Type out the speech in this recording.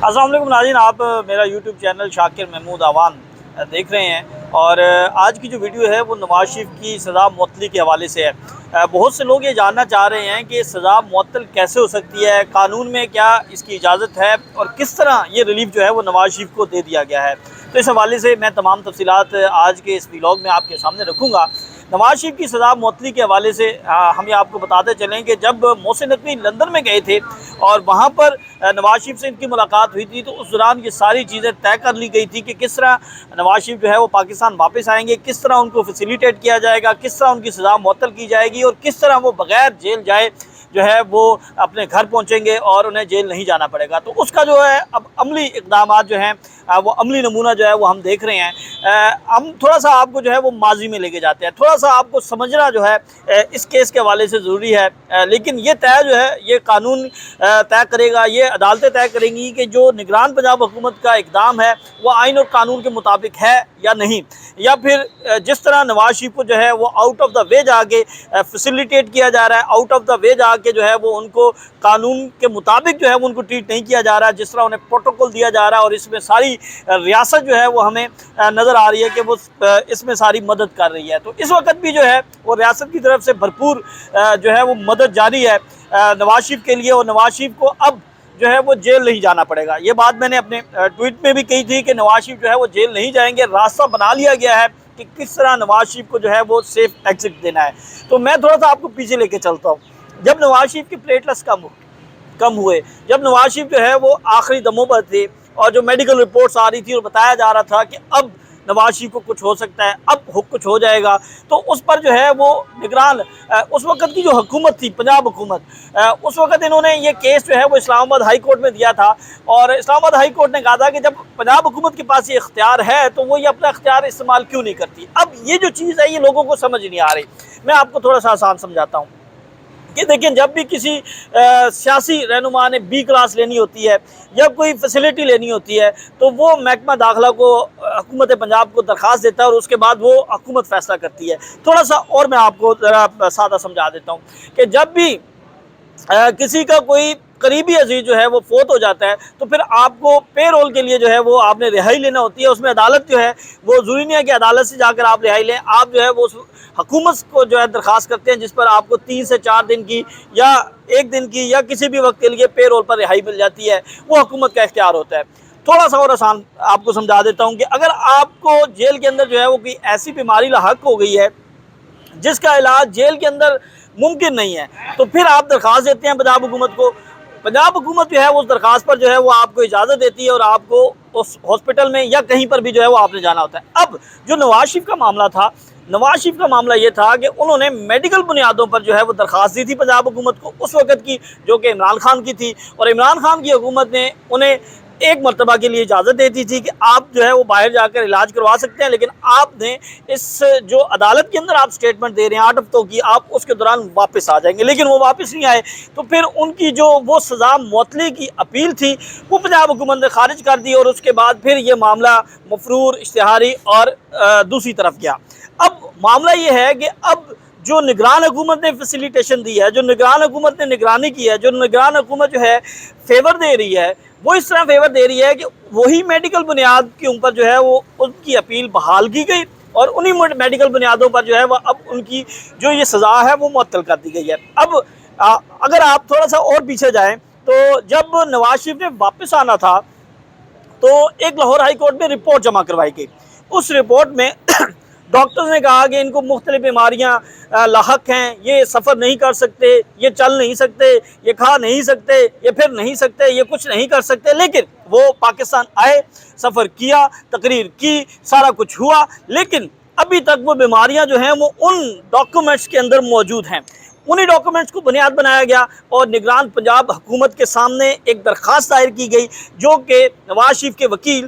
السلام علیکم ناظرین، آپ میرا یوٹیوب چینل شاکر محمود آوان دیکھ رہے ہیں اور آج کی جو ویڈیو ہے وہ نواز شریف کی سزا معطلی کے حوالے سے ہے۔ بہت سے لوگ یہ جاننا چاہ رہے ہیں کہ سزا معطل کیسے ہو سکتی ہے، قانون میں کیا اس کی اجازت ہے اور کس طرح یہ ریلیف جو ہے وہ نواز شریف کو دے دیا گیا ہے۔ تو اس حوالے سے میں تمام تفصیلات آج کے اس ویلاگ میں آپ کے سامنے رکھوں گا۔ نواز شریف کی سزا معطلی کے حوالے سے ہم یہ آپ کو بتاتے چلیں کہ جب محسن نقوی لندن میں گئے تھے اور وہاں پر نواز شریف سے ان کی ملاقات ہوئی تھی تو اس دوران یہ ساری چیزیں طے کر لی گئی تھی کہ کس طرح نواز شریف جو ہے وہ پاکستان واپس آئیں گے، کس طرح ان کو فیسیلیٹیٹ کیا جائے گا، کس طرح ان کی سزا معطل کی جائے گی اور کس طرح وہ بغیر جیل جائے جو ہے وہ اپنے گھر پہنچیں گے اور انہیں جیل نہیں جانا پڑے گا۔ تو اس کا جو ہے اب عملی اقدامات جو ہیں وہ عملی نمونہ جو ہے وہ ہم دیکھ رہے ہیں۔ ہم تھوڑا سا آپ کو جو ہے وہ ماضی میں لے کے جاتے ہیں، تھوڑا سا آپ کو سمجھنا جو ہے اس کیس کے حوالے سے ضروری ہے، لیکن یہ طے جو ہے یہ قانون طے کرے گا، یہ عدالتیں طے کریں گی کہ جو نگران پنجاب حکومت کا اقدام ہے وہ آئین اور قانون کے مطابق ہے یا نہیں، یا پھر جس طرح نواز شریف کو جو ہے وہ آؤٹ آف دا وے جا کے فیسیلیٹیٹ کیا جا رہا ہے، آؤٹ آف دا وے جا کے جو ہے وہ ان کو قانون کے مطابق جو ہے وہ ان کو ٹریٹ نہیں کیا جا رہا، جس طرح انہیں پروٹوکول دیا جا رہا ہے اور اس میں ساری ریاست جو ہے وہ ہمیں نظر آ رہی ہے کہ وہ اس میں ساری مدد کر رہی ہے۔ تو اس وقت بھی جو ہے وہ ریاست کی طرف سے بھرپور جو ہے وہ مدد جاری ہے نواز شریف کے لیے، اور نواز شریف کو اب جو ہے وہ جیل نہیں جانا پڑے گا۔ یہ بات میں نے اپنے ٹویٹ میں بھی کہی تھی کہ نواز شریف جو ہے وہ جیل نہیں جائیں گے، راستہ بنا لیا گیا ہے کہ کس طرح نواز شریف کو جو ہے وہ سیف ایگزٹ دینا ہے۔ تو میں تھوڑا سا آپ کو پیچھے لے کے چلتا ہوں۔ جب نواز شریف کی پلیٹلیٹس کم ہوئے، جب نواز شریف جو ہے وہ آخری دموں پر تھے اور جو میڈیکل رپورٹس آ رہی تھی اور بتایا جا رہا تھا کہ اب نواز شریف کو کچھ ہو سکتا ہے، اب کچھ ہو جائے گا، تو اس پر جو ہے وہ نگران اس وقت کی جو حکومت تھی پنجاب حکومت، اس وقت انہوں نے یہ کیس جو ہے وہ اسلام آباد ہائی کورٹ میں دیا تھا اور اسلام آباد ہائی کورٹ نے کہا تھا کہ جب پنجاب حکومت کے پاس یہ اختیار ہے تو وہ یہ اپنا اختیار استعمال کیوں نہیں کرتی۔ اب یہ جو چیز ہے یہ لوگوں کو سمجھ نہیں آ رہی۔ میں آپ کو تھوڑا سا آسان سمجھاتا ہوں کہ دیکھیں، جب بھی کسی سیاسی رہنما نے بی کلاس لینی ہوتی ہے یا کوئی فیسیلیٹی لینی ہوتی ہے تو وہ محکمہ داخلہ کو حکومت پنجاب کو درخواست دیتا ہے اور اس کے بعد وہ حکومت فیصلہ کرتی ہے۔ تھوڑا سا اور میں آپ کو ذرا سادہ سمجھا دیتا ہوں کہ جب بھی کسی کا کوئی قریبی عزیز جو ہے وہ فوت ہو جاتا ہے تو پھر آپ کو پے رول کے لیے جو ہے وہ آپ نے رہائی لینا ہوتی ہے۔ اس میں عدالت جو ہے وہ ضروری نہیں ہے کہ عدالت سے جا کر آپ رہائی لیں، آپ جو ہے وہ حکومت کو جو ہے درخواست کرتے ہیں جس پر آپ کو 3 سے 4 دن کی یا 1 دن کی یا کسی بھی وقت کے لیے پے رول پر رہائی مل جاتی ہے، وہ حکومت کا اختیار ہوتا ہے۔ تھوڑا سا اور آسان آپ کو سمجھا دیتا ہوں کہ اگر آپ کو جیل کے اندر جو ہے وہ کوئی ایسی بیماری لاحق ہو گئی ہے جس کا علاج جیل کے اندر ممکن نہیں ہے تو پھر آپ درخواست دیتے ہیں پنجاب حکومت کو، پنجاب حکومت جو ہے اس درخواست پر جو ہے وہ آپ کو اجازت دیتی ہے اور آپ کو اس ہاسپٹل میں یا کہیں پر بھی جو ہے وہ آپ نے جانا ہوتا ہے۔ اب جو نواز شریف کا معاملہ تھا، نواز شریف کا معاملہ یہ تھا کہ انہوں نے میڈیکل بنیادوں پر جو ہے وہ درخواست دی تھی پنجاب حکومت کو اس وقت کی، جو کہ عمران خان کی تھی، اور عمران خان کی حکومت نے انہیں ایک مرتبہ کے لیے اجازت دیتی تھی کہ آپ جو ہے وہ باہر جا کر علاج کروا سکتے ہیں، لیکن آپ نے اس جو عدالت کے اندر آپ سٹیٹمنٹ دے رہے ہیں 8 ہفتوں کی، آپ اس کے دوران واپس آ جائیں گے، لیکن وہ واپس نہیں آئے۔ تو پھر ان کی جو وہ سزا معطلی کی اپیل تھی وہ پنجاب حکومت نے خارج کر دی اور اس کے بعد پھر یہ معاملہ مفرور، اشتہاری اور دوسری طرف گیا۔ اب معاملہ یہ ہے کہ اب جو نگران حکومت نے فیسیلیٹیشن دی ہے، جو نگران حکومت نے نگرانی کی ہے، جو نگران حکومت جو ہے فیور دے رہی ہے، وہ اس طرح فیور دے رہی ہے کہ وہی میڈیکل بنیاد کے اوپر جو ہے وہ ان کی اپیل بحال کی گئی اور انہی میڈیکل بنیادوں پر جو ہے وہ اب ان کی جو یہ سزا ہے وہ معطل کر دی گئی ہے۔ اب اگر آپ تھوڑا سا اور پیچھے جائیں تو جب نواز شریف نے واپس آنا تھا تو ایک لاہور ہائی کورٹ میں رپورٹ جمع کروائی گئی۔ اس رپورٹ میں ڈاکٹرز نے کہا کہ ان کو مختلف بیماریاں لاحق ہیں، یہ سفر نہیں کر سکتے، یہ چل نہیں سکتے، یہ کھا نہیں سکتے، یہ پھر نہیں سکتے، یہ کچھ نہیں کر سکتے، لیکن وہ پاکستان آئے، سفر کیا، تقریر کی، سارا کچھ ہوا، لیکن ابھی تک وہ بیماریاں جو ہیں وہ ان ڈاکومنٹس کے اندر موجود ہیں۔ انہی ڈاکومنٹس کو بنیاد بنایا گیا اور نگران پنجاب حکومت کے سامنے ایک درخواست دائر کی گئی جو کہ نواز شریف کے وکیل